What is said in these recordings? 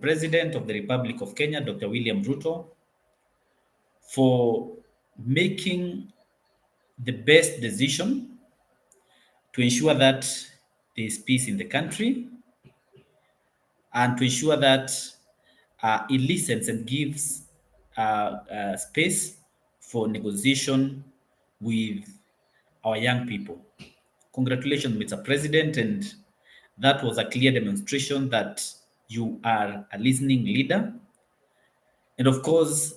President of the Republic of Kenya, Dr. William Ruto, for making the best decision to ensure that there is peace in the country and to ensure that it listens and gives space for negotiation with our young people. Congratulations, Mr. President, and that was a clear demonstration that you are a listening leader. And of course,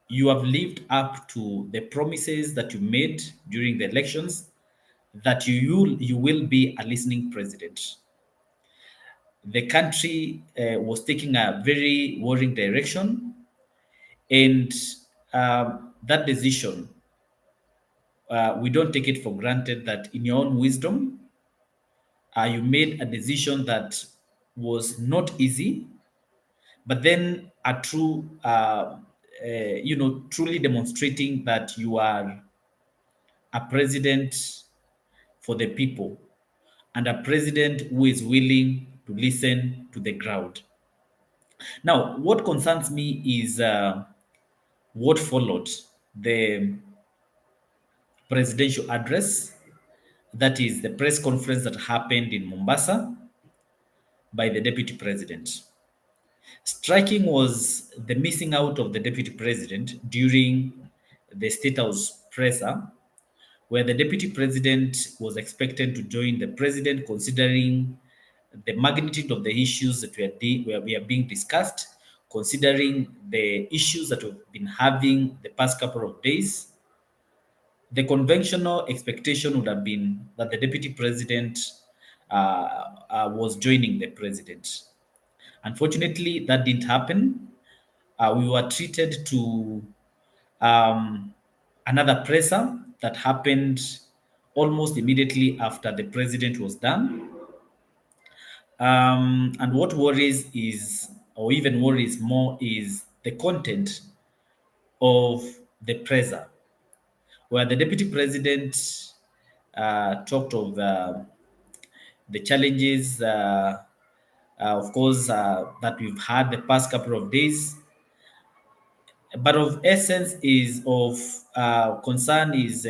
you have lived up to the promises that you made during the elections that you will be a listening president. The country was taking a very worrying direction, and that decision, we don't take it for granted that in your own wisdom, you made a decision that was not easy, but then a true, truly demonstrating that you are a president for the people and a president who is willing to listen to the crowd. Now, what concerns me is what followed the presidential address, that is the press conference that happened in Mombasa by the deputy president. Striking was the missing out of the deputy president during the State House presser, where the deputy president was expected to join the president, considering the magnitude of the issues that we are being discussed, considering the issues that we've been having the past couple of days. The conventional expectation would have been that the deputy president was joining the president. Unfortunately, that didn't happen. We were treated to another presser that happened almost immediately after the president was done. And what worries is, or even worries more, is the content of the presser, where the deputy president talked of the challenges, of course, that we've had the past couple of days. But of essence is of concern is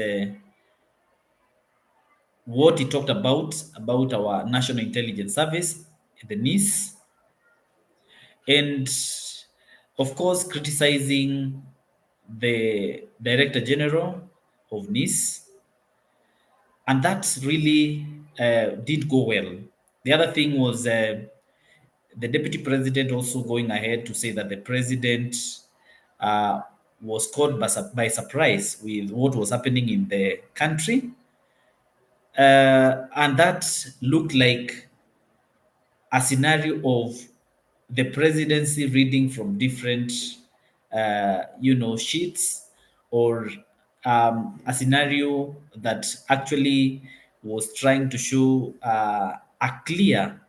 what he talked about our National Intelligence Service, the NIS, and of course criticizing the Director General of NIS, and that really did go well. The other thing was the Deputy President also going ahead to say that the President was caught by surprise with what was happening in the country. And that looked like a scenario of the presidency reading from different, sheets, or a scenario that actually was trying to show a clear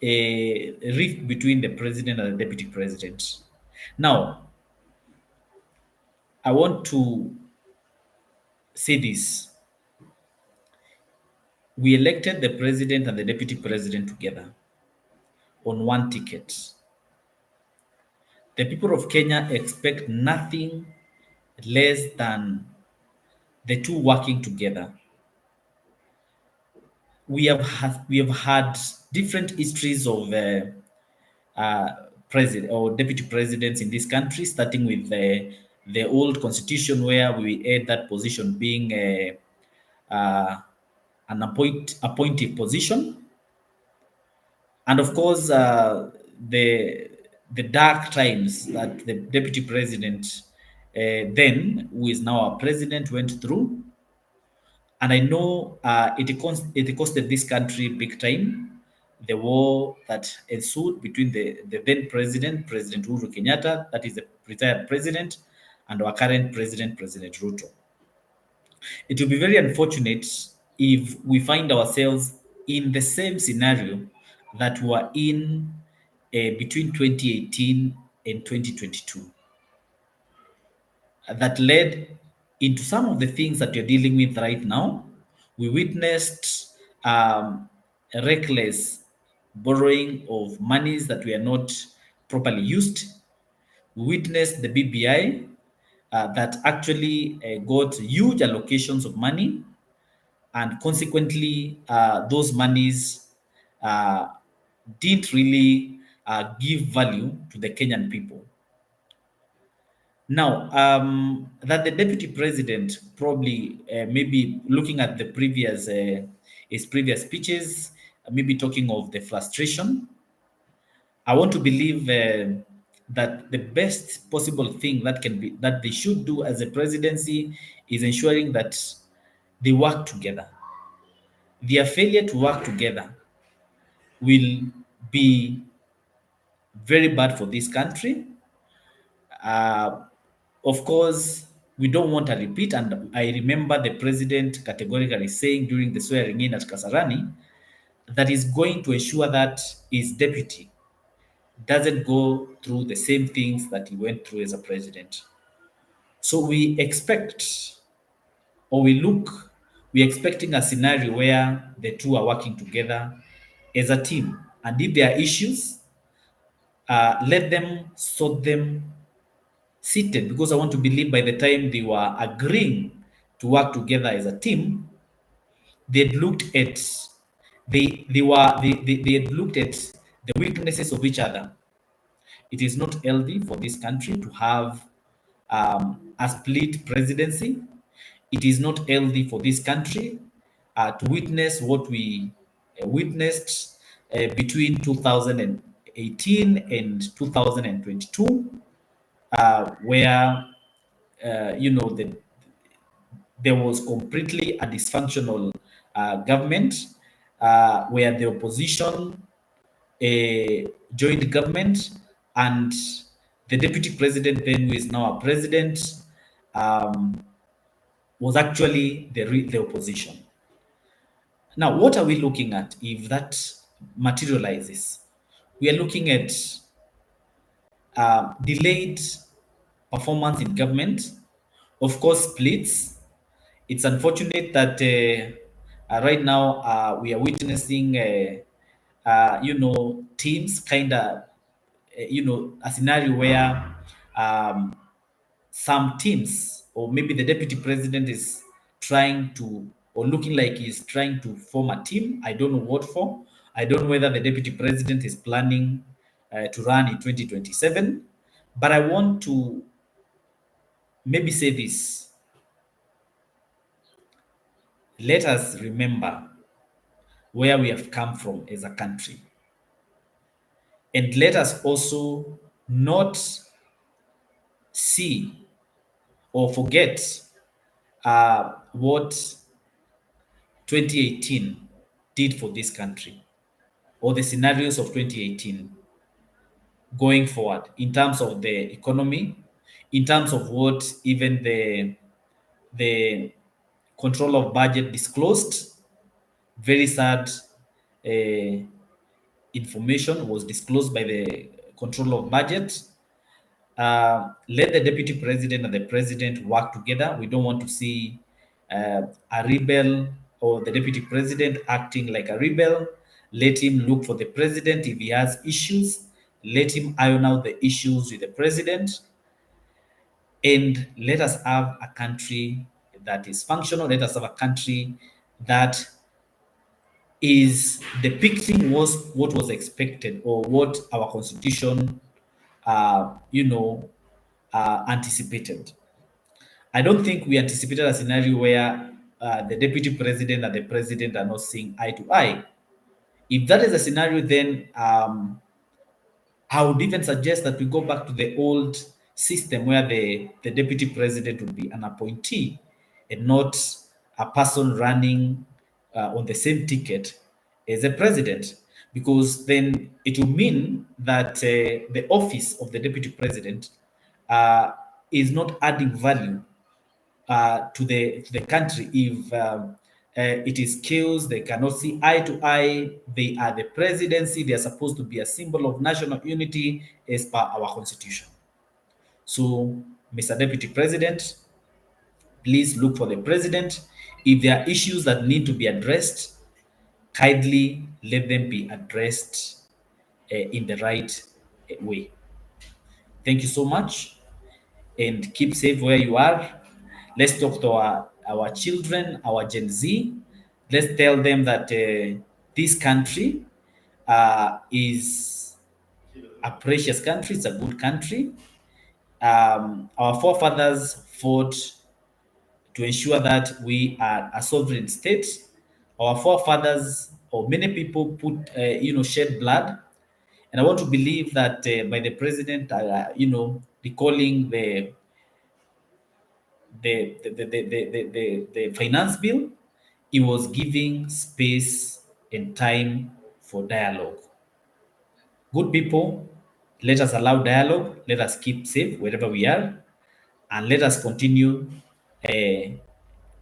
rift between the president and the deputy president. Now, I want to say this. We elected the president and the deputy president together on one ticket. The people of Kenya expect nothing less than the two working together. We have had different histories of president or deputy presidents in this country, starting with the old constitution, where we had that position being an appointive position, and of course the dark times that the deputy president then, who is now our president, went through. And I know it costed this country big time. The war that ensued between the then President Uhuru Kenyatta, that is the retired president, and our current president, President Ruto. It will be very unfortunate if we find ourselves in the same scenario that we were in between 2018 and 2022. That led into some of the things that you're dealing with right now. We witnessed reckless borrowing of monies that were not properly used. We witnessed the BBI that actually got huge allocations of money, and consequently, those monies uh, didn't really give value to the Kenyan people. Now, that the deputy president probably maybe looking at the previous his previous speeches, maybe talking of the frustration. I want to believe that the best possible thing that can be that they should do as a presidency is ensuring that they work together. Their failure to work together will be very bad for this country. Uh, of course, we don't want a repeat. And I remember the president categorically saying during the swearing in at Kasarani that is going to ensure that his deputy doesn't go through the same things that he went through as a president. So we expect, or we're expecting a scenario where the two are working together as a team. And if there are issues, let them sort them seated, because I want to believe by the time they were agreeing to work together as a team, they'd looked at they had looked at the weaknesses of each other. It is not healthy for this country to have a split presidency. It is not healthy for this country to witness what we witnessed between 2018 and 2022, where there was completely a dysfunctional government, where the opposition joined government, and the deputy president, then who is now a president, um, was actually the opposition. Now, what are we looking at if that materializes? We are looking at delayed performance in government, of course, splits. It's unfortunate that right now we are witnessing, teams kind of, a scenario where um, some teams, or maybe the deputy president is trying to, or looking like he's trying to form a team. I don't know what for. I don't know whether the deputy president is planning to run in 2027. But I want to maybe say this. Let us remember where we have come from as a country. And let us also not see or forget what 2018 did for this country, or the scenarios of 2018 going forward in terms of the economy, in terms of what even the control of budget disclosed. Very sad uh, information was disclosed by the control of budget. Let the deputy president and the president work together. We don't want to see a rebel or the deputy president acting like a rebel. Let him look for the president if he has issues. Let him iron out the issues with the president. And let us have a country that is functional. Let us have a country that is depicting what was expected, or what our constitution, anticipated. I don't think we anticipated a scenario where the deputy president and the president are not seeing eye to eye. If that is a scenario, then I would even suggest that we go back to the old system where the deputy president would be an appointee and not a person running on the same ticket as a president, because then it will mean that the office of the deputy president is not adding value to the country if it is chaos. They cannot see eye to eye. They are the presidency. They are supposed to be a symbol of national unity as per our constitution. So, Mr. Deputy President, please look for the president. If there are issues that need to be addressed, kindly let them be addressed in the right way. Thank you so much, and keep safe where you are. Let's talk to our children, our Gen Z. Let's tell them that this country is a precious country, it's a good country. Our forefathers fought to ensure that we are a sovereign state. Our forefathers, or many people, shed blood, and I want to believe that by the president, recalling the finance bill, he was giving space and time for dialogue. Good people, let us allow dialogue. Let us keep safe wherever we are, and let us continue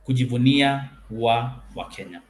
kujivunia wa Kenya.